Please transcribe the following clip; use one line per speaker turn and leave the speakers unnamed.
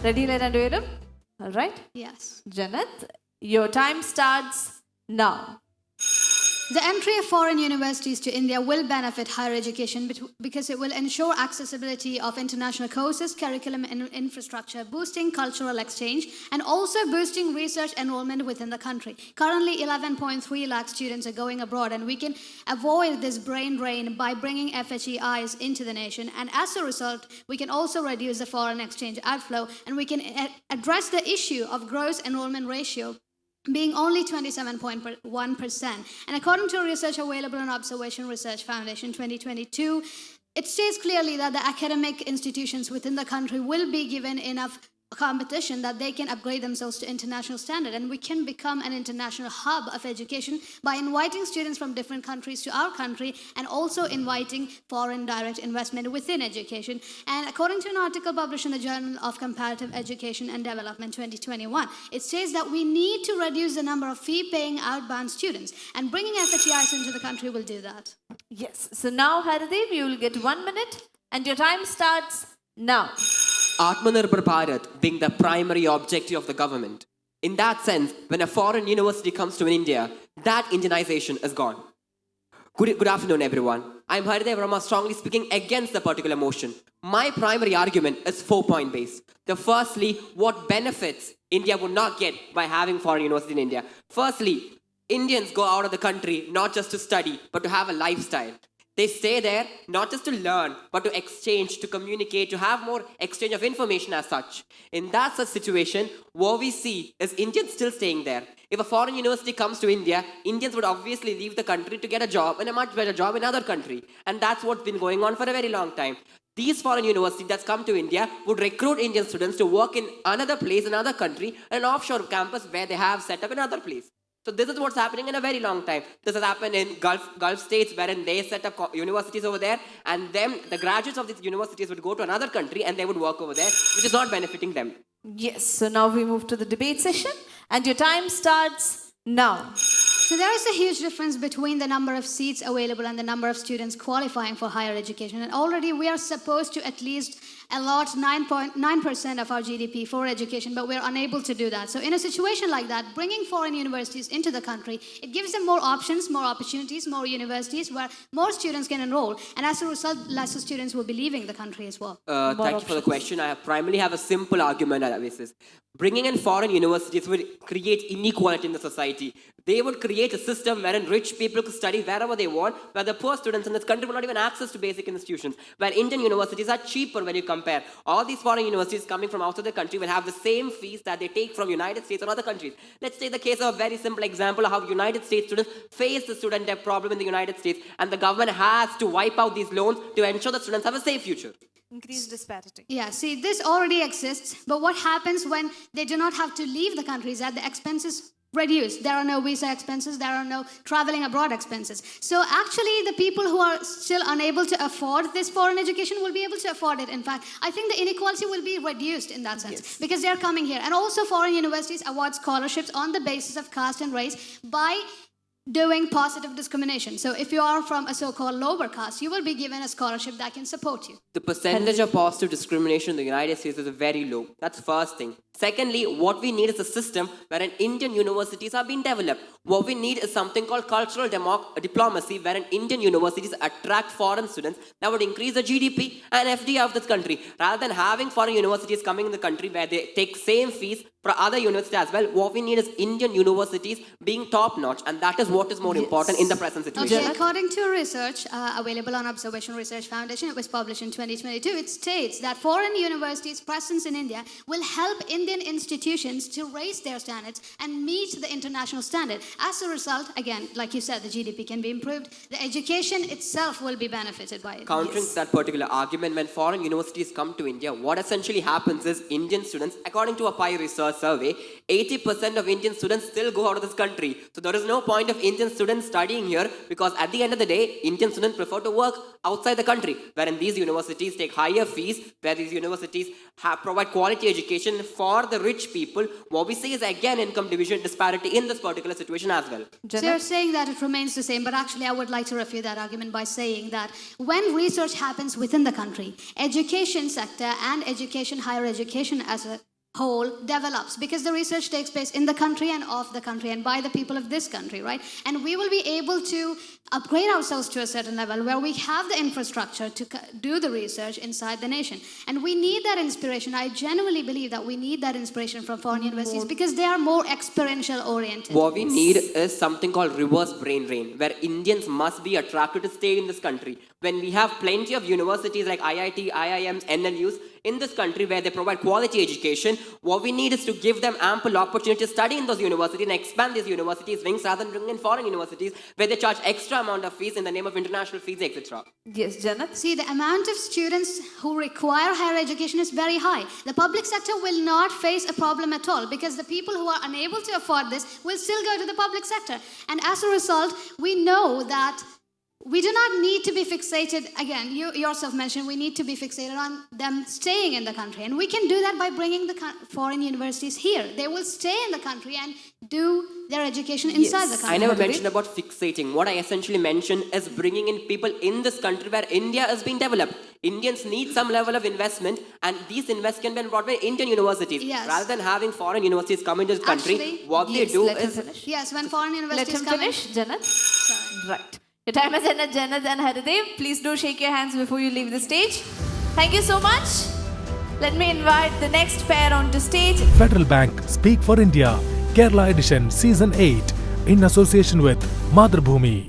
Ready, രണ്ടുപേരും? All right.
Yes.
Jannath, your time starts now.
The entry of foreign universities to India will benefit higher education because it will ensure accessibility of international courses, curriculum and infrastructure, boosting cultural exchange and also boosting research enrollment within the country. Currently, 11.3 lakh students are going abroad, and we can avoid this brain drain by bringing FHEIs into the nation. And as a result, we can also reduce the foreign exchange outflow, and we can address the issue of gross enrollment ratio being only 27.1%. And according to research available on Observation Research Foundation 2022, it states clearly that the academic institutions within the country will be given enough competition that they can upgrade themselves to international standard, and we can become an international hub of education by inviting students from different countries to our country and also inviting foreign direct investment within education. And according to an article published in the Journal of Comparative Education and Development 2021, it says that we need to reduce the number of fee-paying outbound students, and bringing FHEIs into the country will do that.
Yes. So now, Haridev, you will get 1 minute and your time starts now.
Atmanirbhar Bharat being the primary objective of the government. In that sense, when a foreign university comes to India, that Indianization is gone. Good afternoon, everyone. I'm Haridev, Varma, strongly speaking against the particular motion. My primary argument is 4-point based. Firstly, what benefits India would not get by having foreign university in India. Firstly, Indians go out of the country not just to study, but to have a lifestyle. They stay there not just to learn, but to exchange, to communicate, to have more exchange of information as such. In that such situation, what we see is Indians still staying there. If a foreign university comes to India, Indians would obviously leave the country to get a job, and a much better job in another country. And that's what's been going on for a very long time. These foreign universities that's come to India would recruit Indian students to work in another place, another country, an offshore campus where they have set up another place. So this is what's happening in a very long time. This has happened in Gulf states wherein they set up universities over there, and then the graduates of these universities would go to another country and they would work over there, which is not benefiting them.
Yes. So now we move to the debate session and your time starts now.
So there is a huge difference between the number of seats available and the number of students qualifying for higher education. And already we are supposed to at least allot 9.9% of our GDP for education, but we're unable to do that. So in a situation like that, bringing foreign universities into the country, it gives them more options, more opportunities, more universities where more students can enroll. And as a result, lesser students will be leaving the country as well.
Thank you for the question. I primarily have a simple argument analysis. Bringing in foreign universities would create inequality in the society. They would create a system wherein rich people could study wherever they want, where the poor students in this country would not even access to basic institutions, where Indian universities are cheaper when you compare. All these foreign universities coming from outside the country will have the same fees that they take from United States or other countries. Let's take the case of a very simple example of how United States students face the student debt problem in the United States, and the government has to wipe out these loans to ensure that students have a safe future.
Increased disparity.
Yeah, see, this already exists, but what happens when they do not have to leave the country is that the expenses reduce. There are no visa expenses, there are no traveling abroad expenses. So actually, the people who are still unable to afford this foreign education will be able to afford it. In fact, I think the inequality will be reduced in that sense,
yes,
because they are coming here. And also foreign universities award scholarships on the basis of caste and race by doing positive discrimination. So if you are from a so-called lower caste, you will be given a scholarship that can support you.
The percentage of positive discrimination in the United States is very low. That's the first thing. Secondly, what we need is a system wherein Indian universities are being developed. What we need is something called cultural diplomacy, wherein Indian universities attract foreign students that would increase the GDP and FDI of this country. Rather than having foreign universities coming in the country where they take same fees for other universities as well, what we need is Indian universities being top-notch, and that is what is more important in the present situation.
Okay, according to research available on Observation Research Foundation, it was published in 2022, it states that foreign universities' presence in India will help Indian institutions to raise their standards and meet the international standard. As a result, again, like you said, the GDP can be improved, the education itself will be benefited by it.
Countering that particular argument, when foreign universities come to India, what essentially happens is Indian students, according to a Pi research survey, 80% of Indian students still go out of this country. So there is no point of Indian students studying here, because at the end of the day, Indian students prefer to work outside the country, wherein these universities take higher fees, where these universities provide quality education for the rich people. What we see is again income division disparity in this particular situation as well.
So you're saying that it remains the same, but actually I would like to refute that argument by saying that when research happens within the country, education sector and higher education as a whole develops, because the research takes place in the country and of the country and by the people of this country, right? And we will be able to upgrade ourselves to a certain level where we have the infrastructure to do the research inside the nation. And we need that inspiration. I genuinely believe that we need that inspiration from foreign universities because they are more experiential oriented.
What we need is something called reverse brain drain, where Indians must be attracted to stay in this country. When we have plenty of universities like IIT, IIMs, NLUs in this country where they provide quality education, what we need is to give them ample opportunity to study in those universities and expand these universities' wings rather than bring in foreign universities where they charge extra amount of fees in the name of international fees, etc.
Yes, Jannath.
See, the amount of students who require higher education is very high. The public sector will not face a problem at all because the people who are unable to afford this will still go to the public sector. And as a result, we know that we do not need to be fixated, again, you yourself mentioned we need to be fixated on them staying in the country. And we can do that by bringing the foreign universities here. They will stay in the country and do their education inside the country.
I never mentioned about fixating. What I essentially mentioned is bringing in people in this country where India is being developed. Indians need some level of investment, and these investments can be brought by Indian universities.
Yes.
Rather than having foreign universities come into this country,
Actually,
what they
Yes,
do
let him
is...
finish.
Yes, when foreign
Let
universities
him
come in.
finish, Jannath. Right. Your time has ended, Jannath and Haridev. Please do shake your hands before you leave the stage. Thank you so much. Let me invite the next pair onto stage.
Federal Bank Speak for India, Kerala Edition Season 8 in association with Mathrubhumi.